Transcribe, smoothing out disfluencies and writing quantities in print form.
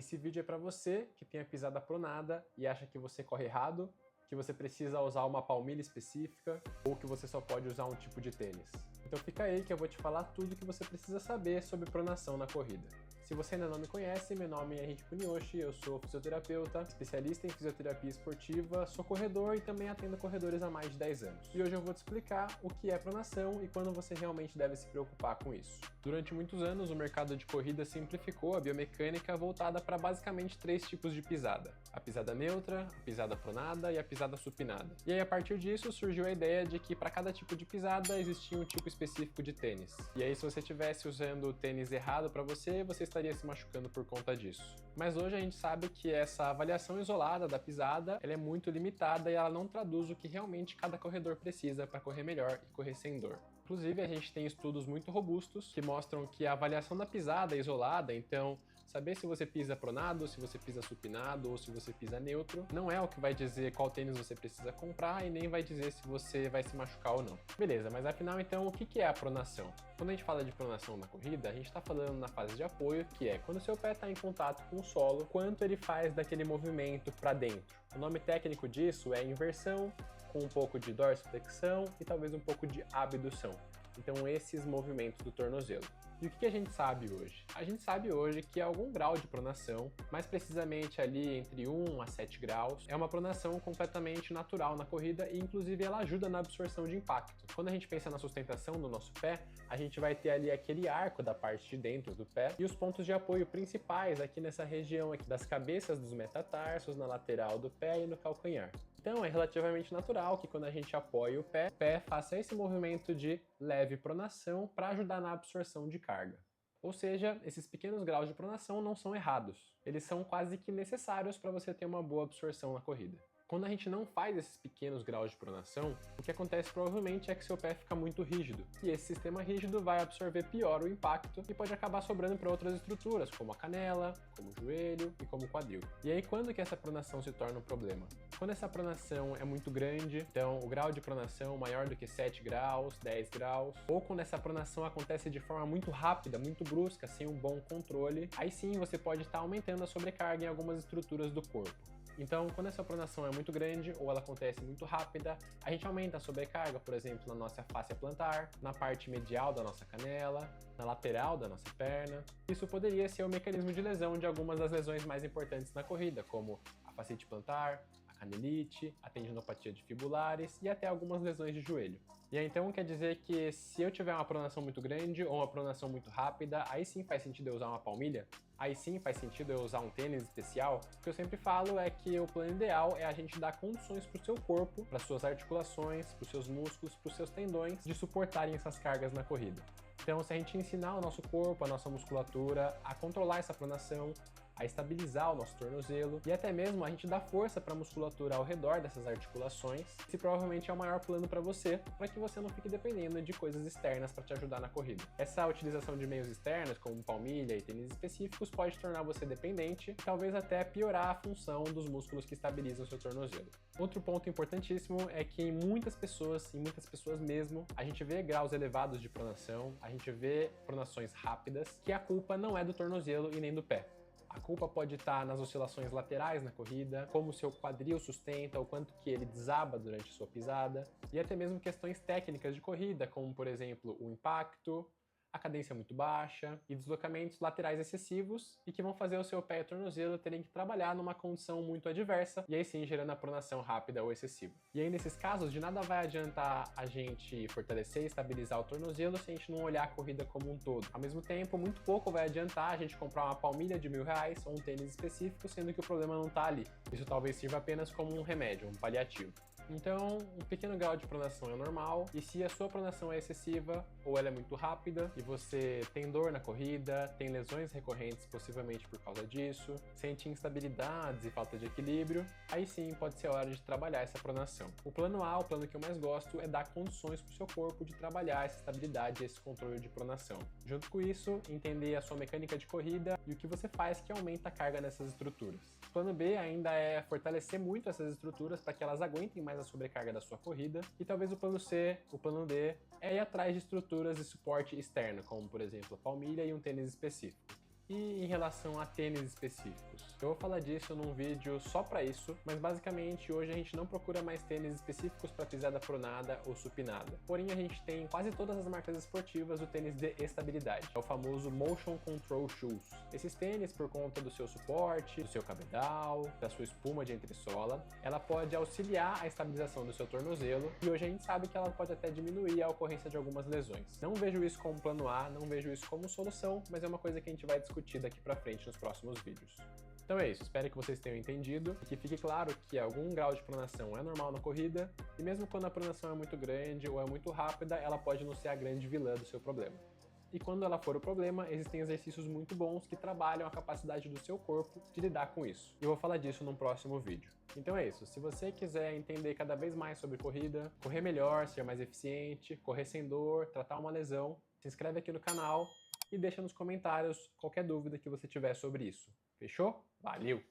Esse vídeo é para você que tem a pisada pronada e acha que você corre errado, que você precisa usar uma palmilha específica ou que você só pode usar um tipo de tênis. Então fica aí que eu vou te falar tudo que você precisa saber sobre pronação na corrida. Se você ainda não me conhece, meu nome é Henrique Punioshi, eu sou fisioterapeuta, especialista em fisioterapia esportiva, sou corredor e também atendo corredores há mais de 10 anos. E hoje eu vou te explicar o que é pronação e quando você realmente deve se preocupar com isso. Durante muitos anos, o mercado de corrida simplificou a biomecânica voltada para basicamente 3 tipos de pisada: a pisada neutra, a pisada pronada e a pisada supinada. E aí, a partir disso, surgiu a ideia de que para cada tipo de pisada existia um tipo específico de tênis. E aí, se você estivesse usando o tênis errado para você estaria se machucando por conta disso. Mas hoje a gente sabe que essa avaliação isolada da pisada ela é muito limitada e ela não traduz o que realmente cada corredor precisa para correr melhor e correr sem dor. Inclusive, a gente tem estudos muito robustos que mostram que a avaliação da pisada é isolada, então saber se você pisa pronado, se você pisa supinado ou se você pisa neutro não é o que vai dizer qual tênis você precisa comprar e nem vai dizer se você vai se machucar ou não. Beleza, mas afinal então o que é a pronação? Quando a gente fala de pronação na corrida, a gente está falando na fase de apoio, que é quando o seu pé está em contato com o solo, quanto ele faz daquele movimento para dentro. O nome técnico disso é inversão, com um pouco de dorsiflexão e talvez um pouco de abdução. Então esses movimentos do tornozelo. E o que a gente sabe hoje? A gente sabe hoje que algum grau de pronação, mais precisamente ali entre 1 a 7 graus, é uma pronação completamente natural na corrida e inclusive ela ajuda na absorção de impacto. Quando a gente pensa na sustentação do nosso pé, a gente vai ter ali aquele arco da parte de dentro do pé e os pontos de apoio principais aqui nessa região aqui das cabeças dos metatarsos, na lateral do pé e no calcanhar. Então é relativamente natural que quando a gente apoia o pé faça esse movimento de leve pronação para ajudar na absorção de carga. Ou seja, esses pequenos graus de pronação não são errados, eles são quase que necessários para você ter uma boa absorção na corrida. Quando a gente não faz esses pequenos graus de pronação, o que acontece provavelmente é que seu pé fica muito rígido, e esse sistema rígido vai absorver pior o impacto e pode acabar sobrando para outras estruturas, como a canela, como o joelho e como o quadril. E aí quando que essa pronação se torna um problema? Quando essa pronação é muito grande, então o grau de pronação maior do que 7 graus, 10 graus, ou quando essa pronação acontece de forma muito rápida, muito brusca, sem um bom controle, aí sim você pode estar aumentando a sobrecarga em algumas estruturas do corpo. Então, quando essa pronação é muito grande ou ela acontece muito rápida, a gente aumenta a sobrecarga, por exemplo, na nossa fáscia plantar, na parte medial da nossa canela, na lateral da nossa perna. Isso poderia ser o mecanismo de lesão de algumas das lesões mais importantes na corrida, como a fascite plantar, a canelite, a tendinopatia de fibulares e até algumas lesões de joelho. E aí, então quer dizer que se eu tiver uma pronação muito grande ou uma pronação muito rápida, aí sim faz sentido eu usar uma palmilha? Aí sim faz sentido eu usar um tênis especial? O que eu sempre falo é que o plano ideal é a gente dar condições para o seu corpo, para suas articulações, para os seus músculos, para os seus tendões, de suportarem essas cargas na corrida. Então, se a gente ensinar o nosso corpo, a nossa musculatura a controlar essa pronação, a estabilizar o nosso tornozelo e até mesmo a gente dá força para a musculatura ao redor dessas articulações, esse provavelmente é o maior plano para você, para que você não fique dependendo de coisas externas para te ajudar na corrida. Essa utilização de meios externos, como palmilha e tênis específicos, pode tornar você dependente e talvez até piorar a função dos músculos que estabilizam o seu tornozelo. Outro ponto importantíssimo é que em muitas pessoas mesmo, a gente vê graus elevados de pronação, a gente vê pronações rápidas, que a culpa não é do tornozelo e nem do pé. A culpa pode estar nas oscilações laterais na corrida, como o seu quadril sustenta, o quanto que ele desaba durante sua pisada, e até mesmo questões técnicas de corrida, como por exemplo o impacto, a cadência muito baixa e deslocamentos laterais excessivos e que vão fazer o seu pé e o tornozelo terem que trabalhar numa condição muito adversa e aí sim gerando a pronação rápida ou excessiva. E aí nesses casos de nada vai adiantar a gente fortalecer e estabilizar o tornozelo se a gente não olhar a corrida como um todo. Ao mesmo tempo, muito pouco vai adiantar a gente comprar uma palmilha de R$1.000 ou um tênis específico, sendo que o problema não está ali. Isso talvez sirva apenas como um remédio, um paliativo. Então, um pequeno grau de pronação é normal, e se a sua pronação é excessiva ou ela é muito rápida e você tem dor na corrida, tem lesões recorrentes possivelmente por causa disso, sente instabilidades e falta de equilíbrio, aí sim pode ser hora de trabalhar essa pronação. O plano A, o plano que eu mais gosto, é dar condições para o seu corpo de trabalhar essa estabilidade e esse controle de pronação. Junto com isso, entender a sua mecânica de corrida e o que você faz que aumenta a carga nessas estruturas. O plano B ainda é fortalecer muito essas estruturas para que elas aguentem mais a sobrecarga da sua corrida, e talvez o plano C, o plano D, é ir atrás de estruturas de suporte externo, como por exemplo a palmilha e um tênis específico. E em relação a tênis específicos? Eu vou falar disso num vídeo só para isso, mas basicamente hoje a gente não procura mais tênis específicos para pisada pronada ou supinada. Porém, a gente tem quase todas as marcas esportivas o tênis de estabilidade, é o famoso Motion Control Shoes. Esses tênis, por conta do seu suporte, do seu cabedal, da sua espuma de entressola, ela pode auxiliar a estabilização do seu tornozelo e hoje a gente sabe que ela pode até diminuir a ocorrência de algumas lesões. Não vejo isso como plano A, não vejo isso como solução, mas é uma coisa que a gente vai discutir daqui pra frente nos próximos vídeos. Então é isso, espero que vocês tenham entendido e que fique claro que algum grau de pronação é normal na corrida e mesmo quando a pronação é muito grande ou é muito rápida, ela pode não ser a grande vilã do seu problema. E quando ela for o problema, existem exercícios muito bons que trabalham a capacidade do seu corpo de lidar com isso. E eu vou falar disso num próximo vídeo. Então é isso, se você quiser entender cada vez mais sobre corrida, correr melhor, ser mais eficiente, correr sem dor, tratar uma lesão, se inscreve aqui no canal e deixa nos comentários qualquer dúvida que você tiver sobre isso. Fechou? Valeu!